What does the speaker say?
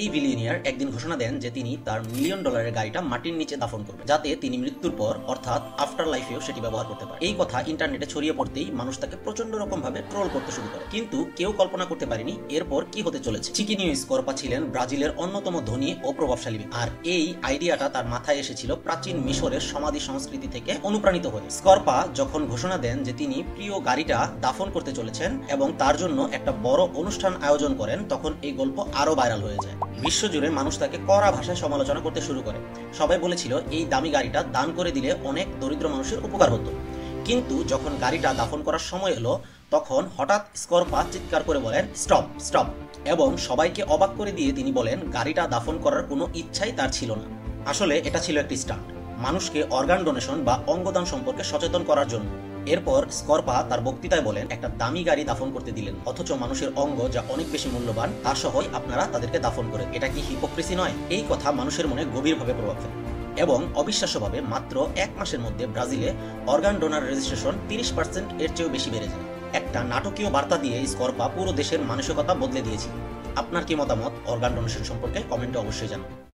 এই বিলিয়নিয়ার একদিন ঘোষণা দেন যে তিনি তার মিলিয়ন ডলারের গাড়িটা মাটির নিচে দাফন করবেন, যাতে তিনি মৃত্যুর পর অর্থাৎ আফটার লাইফেও সেটি ব্যবহার করতে পারেন। এই কথা ইন্টারনেটে ছড়িয়ে পড়তেই মানুষ তাকে প্রচন্ড রকম ভাবে ট্রোল করতে শুরু করে, কিন্তু কেউ কল্পনা করতে পারেনি এরপর কি হতে চলেছে। চিকিনিও স্করপা ছিলেন ব্রাজিলের অন্যতম ধনী ও প্রভাবশালী ব্যক্তি, আর এই আইডিয়াটা তার মাথায় এসেছিল প্রাচীন মিশরের সমাধি সংস্কৃতি থেকে অনুপ্রাণিত হয়ে। স্করপা যখন ঘোষণা দেন যে তিনি প্রিয় গাড়িটা দাফন করতে চলেছেন এবং তার জন্য একটা বড় অনুষ্ঠান আয়োজন করেন, তখন এই গল্প আরো ভাইরাল হয়ে যায়। বিশ্বজুড়ে মানুষ তাকে কড়া ভাষায় সমালোচনা করতে শুরু করে। সবাই বলেছিল এই দামি গাড়িটা দান করে দিলে অনেক দরিদ্র মানুষের উপকার হতো। কিন্তু যখন গাড়িটা দাফন করার সময় এলো, তখন হঠাৎ স্করপা চিৎকার করে বলেন স্টপ স্টপ, এবং সবাইকে অবাক করে দিয়ে তিনি বলেন গাড়িটা দাফন করার কোনো ইচ্ছাই তার ছিল না। আসলে এটা ছিল একটি স্টান্ট, মানুষকে অর্গান ডোনেশন বা অঙ্গদান সম্পর্কে সচেতন করার জন্য। এরপর স্করপা তার বক্তৃতায় বলেন একটা দামি গাড়ি দাফন করতে দিলেন, অথচ মানুষের অঙ্গ যা অনেক বেশি মূল্যবান তা সহই আপনারা তাদেরকে দাফন করে, এটা কি হিপোক্রেসি নয়? এই কথা মানুষের মনে গভীরভাবে প্রভাব ফেলে এবং অবিশ্বাস্যভাবে মাত্র 1 মাসের মধ্যে ব্রাজিলে অর্গান ডোনার রেজিস্ট্রেশন 30% এর চেয়েও বেশি বেড়ে যায়। একটা নাটকীয় বার্তা দিয়ে স্করপা পুরো দেশের মানসিকতা বদলে দিয়েছিল। আপনার কি মতামত অর্গান ডোনেশন সম্পর্কে? কমেন্টে অবশ্যই জানান।